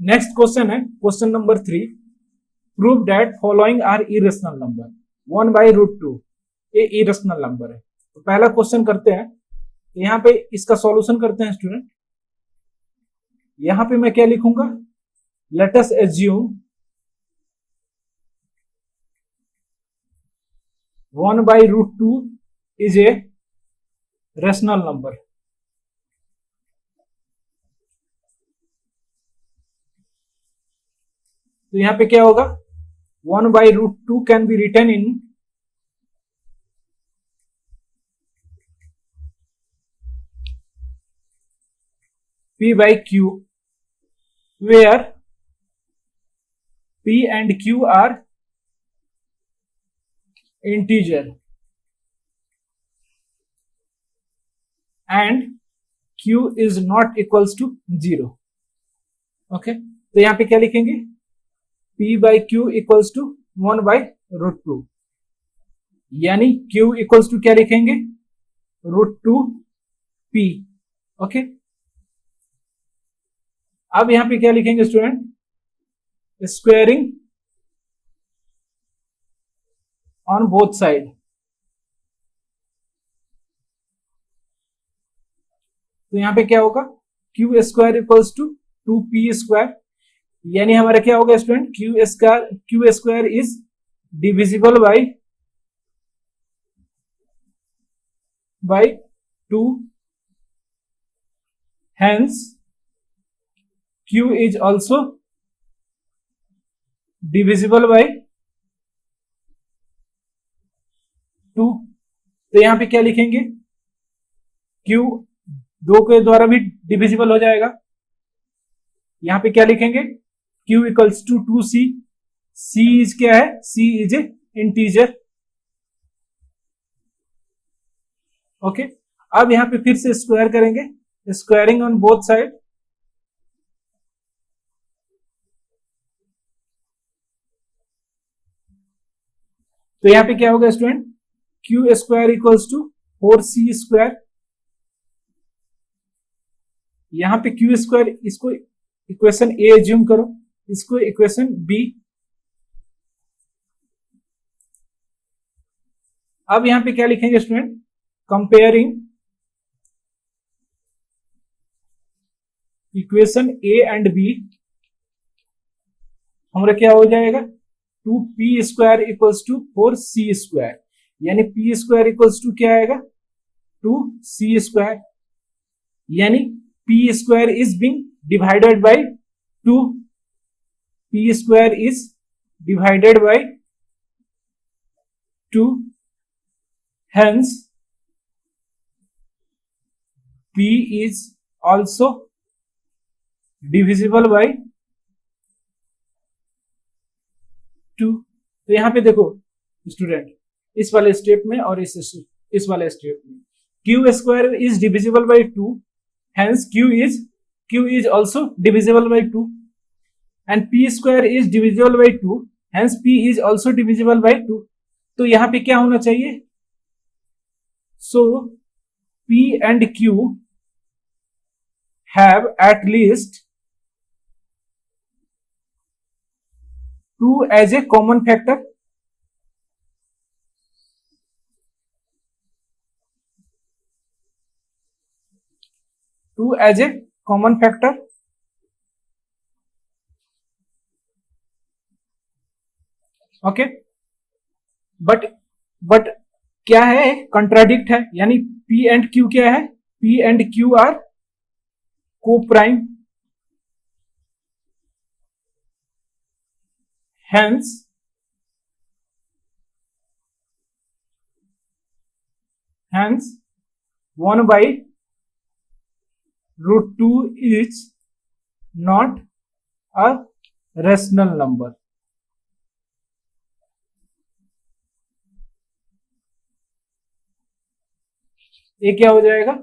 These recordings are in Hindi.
नेक्स्ट क्वेश्चन है question number 3, prove that following are irrational number 1/√2 ये इरेशनल नंबर है। तो पहला क्वेश्चन करते हैं, यहाँ पे इसका सॉल्यूशन करते हैं स्टूडेंट। यहाँ पे मैं क्या लिखूंगा, let us assume 1/√2 is a rational number. तो यहां पे क्या होगा, 1/√2 can be written in P/Q, where P and Q are integer and Q is not equals to 0। Okay, तो यहां पे क्या लिखेंगे, P/Q इक्वल्स टू 1/√2, यानी Q इक्वल्स टू क्या लिखेंगे, √2P। ओके, अब यहां पे क्या लिखेंगे student, squaring on both side. तो यहां पे क्या होगा, Q square equals to 2P square, यानी हमारा क्या होगा student, Q square is divisible by 2, hence Q is also divisible by 2। तो यहां पे क्या लिखेंगे, Q 2 के द्वारा भी डिविजिबल हो जाएगा। यहां पे क्या लिखेंगे, Q equals to 2C, C is क्या है, C is a integer. Okay, अब यहां पे फिर से स्क्वायर करेंगे, स्क्वायरिंग ऑन बोथ साइड। तो यहां पे क्या होगा student, Q square equals to 4C square. यहां पे Q स्क्वायर, इसको इक्वेशन ए एज्यूम करो, इसको इक्वेशन बी। अब यहां पे क्या लिखेंगे student, comparing equation A and B, हमारा क्या हो जाएगा, 2P square equals to 4C square, यानी P स्क्वायर इक्वल्स टू क्या आएगा, 2C स्क्वायर, यानी P square is being divided by 2, P square is divided by 2, hence P is also divisible by 2। तो यहां पे देखो स्टूडेंट, इस वाले स्टेप में और इस वाले स्टेप में Q square is divisible by 2, hence Q is also divisible by 2, and P square is divisible by 2, hence P is also divisible by 2। तो यहां पे क्या होना चाहिए, so P and Q have at least 2 as a common factor। Okay, but क्या है, कंट्राडिक्ट है, यानी P एंड Q क्या है, P एंड Q आर को prime, hence hence 1/√2 is not a rational number। ये क्या हो जाएगा,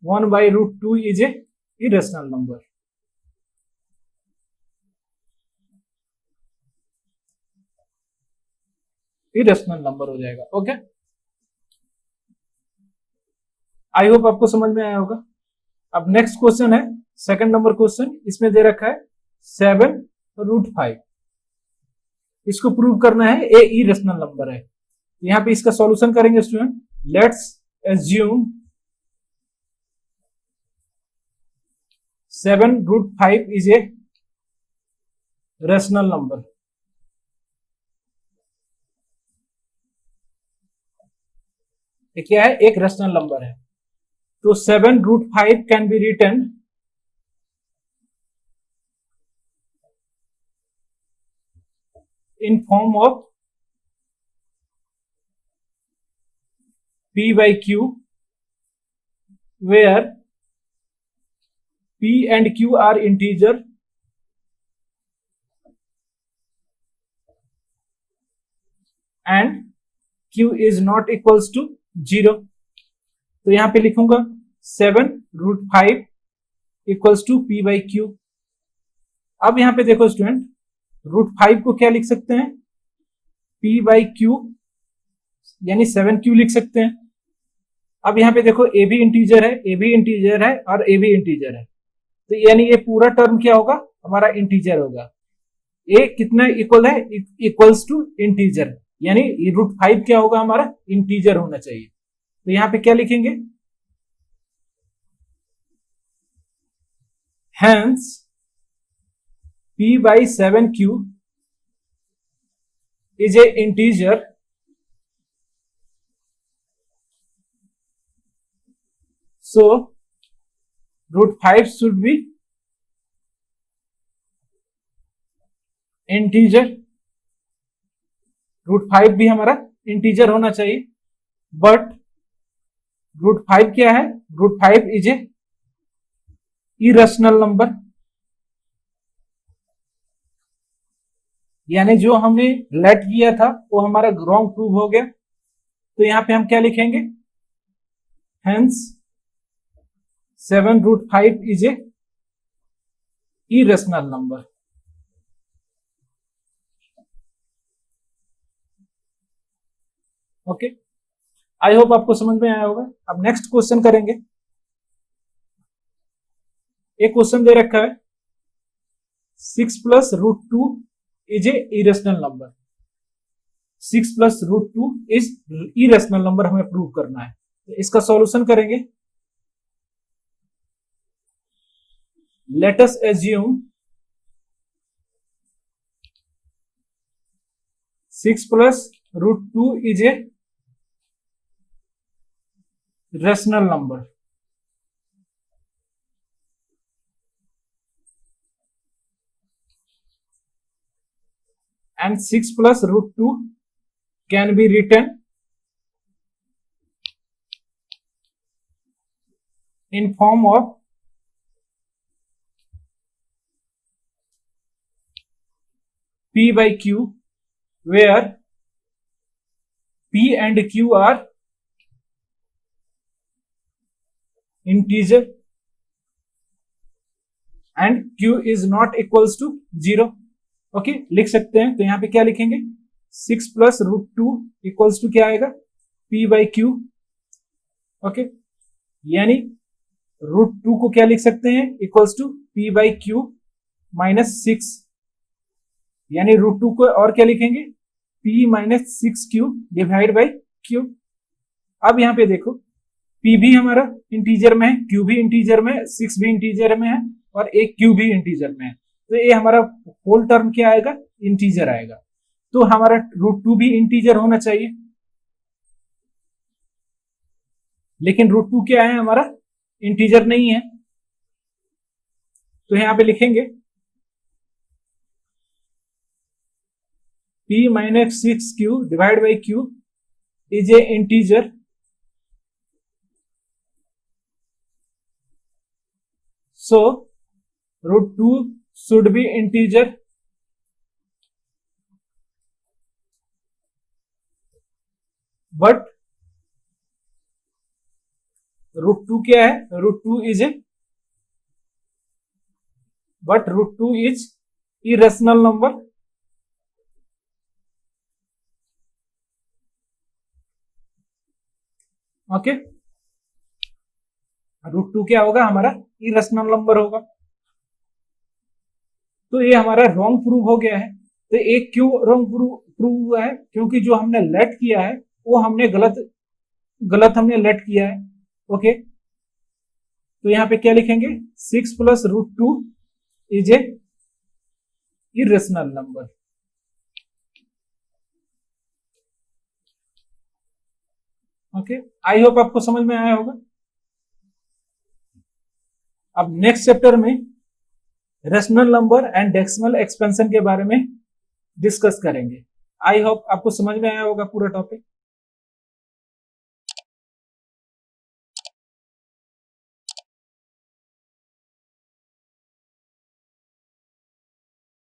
1/√2 is a irrational number। Irrational number हो जाएगा। ओके, आई होप आपको समझ में आया होगा। अब नेक्स्ट क्वेश्चन है सेकंड नंबर क्वेश्चन, इसमें दे रखा है 7√5, इसको प्रूव करना है ए इरेशनल नंबर है। यहां पे इसका सॉल्यूशन करेंगे student. Let's assume 7√5 is a rational number. ये क्या है? एक रेशनल नंबर है। तो 7√5 can be written in form of P by Q, where P and Q are integer and Q is not equals to 0। तो यहां पे लिखूंगा 7√5 equals to P by Q। अब यहां पे देखो स्टूडेंट, √5 को क्या लिख सकते हैं? P by Q यानी 7Q लिख सकते हैं। अब यहां पे देखो ए भी इंटीजर है, ए भी इंटीजर है और ए भी इंटीजर है, तो यानी ये पूरा टर्म क्या होगा? हमारा इंटीजर होगा। ए कितना इक्वल है? इक्वल्स टू इंटीजर, यानी √5 क्या होगा? हमारा इंटीजर होना चाहिए। तो यहां पे क्या लिखेंगे? Hence P by 7Q is a integer so √5 should be integer। √5 भी हमारा इंटीजर होना चाहिए, बट √5 क्या है? √5 इज ए इरेशनल नंबर, यानी जो हमने लेट किया था वो हमारा रॉन्ग प्रूव हो गया। तो यहां पे हम क्या लिखेंगे? Hence 7√5 is A irrational number. Okay, I hope आपको समझ में आया होगा। अब नेक्स्ट क्वेश्चन करेंगे। एक क्वेश्चन दे रखा है 6 + √2 is a irrational number. 6 + √2 is irrational number हमें प्रूव करना है। तो इसका सॉल्यूशन करेंगे। Late us assume 6 + √2 is a rational number and 6 + √2 can be written in form of P by Q, where P and Q are integer and Q is not equals to 0। Okay, लिख सकते हैं। तो यहां पे क्या लिखेंगे? 6 + √2 इक्वल्स टू क्या आएगा? P by Q। ओके, यानी √2 को क्या लिख सकते हैं? Equals to P by Q -6, यानी √2 को और क्या लिखेंगे? P - 6Q divide by Q। अब यहां पे देखो, P भी हमारा इंटीजर में है, Q भी इंटीजर में है, 6 भी इंटीजर में है और एक Q भी इंटीजर में है। तो ये हमारा होल टर्म क्या आएगा? इंटीजर आएगा। तो हमारा √2 भी इंटीजर होना चाहिए, लेकिन √2 क्या है? हमारा इंटीजर नहीं है। तो यहां पे लिखेंगे P - 6Q divide by Q is a integer so √2 should be integer but √2 क्या है? √2 is a but √2 is irrational number। Okay, √2 क्या होगा हमारा इरेशनल नंबर होगा। तो ये हमारा रॉन्ग प्रूव हो गया है। तो एक क्यों रॉन्ग प्रूव हुआ है, क्योंकि जो हमने लेट किया है वो हमने गलत हमने लेट किया है। ओके, तो यहाँ पे क्या लिखेंगे, 6 + √2 is a irrational number. Okay, I hope आपको समझ में आया होगा। अब नेक्स्ट चैप्टर में rational number and decimal expansion के बारे में डिस्कस करेंगे। आई होप आपको समझ में आया होगा पूरा टॉपिक।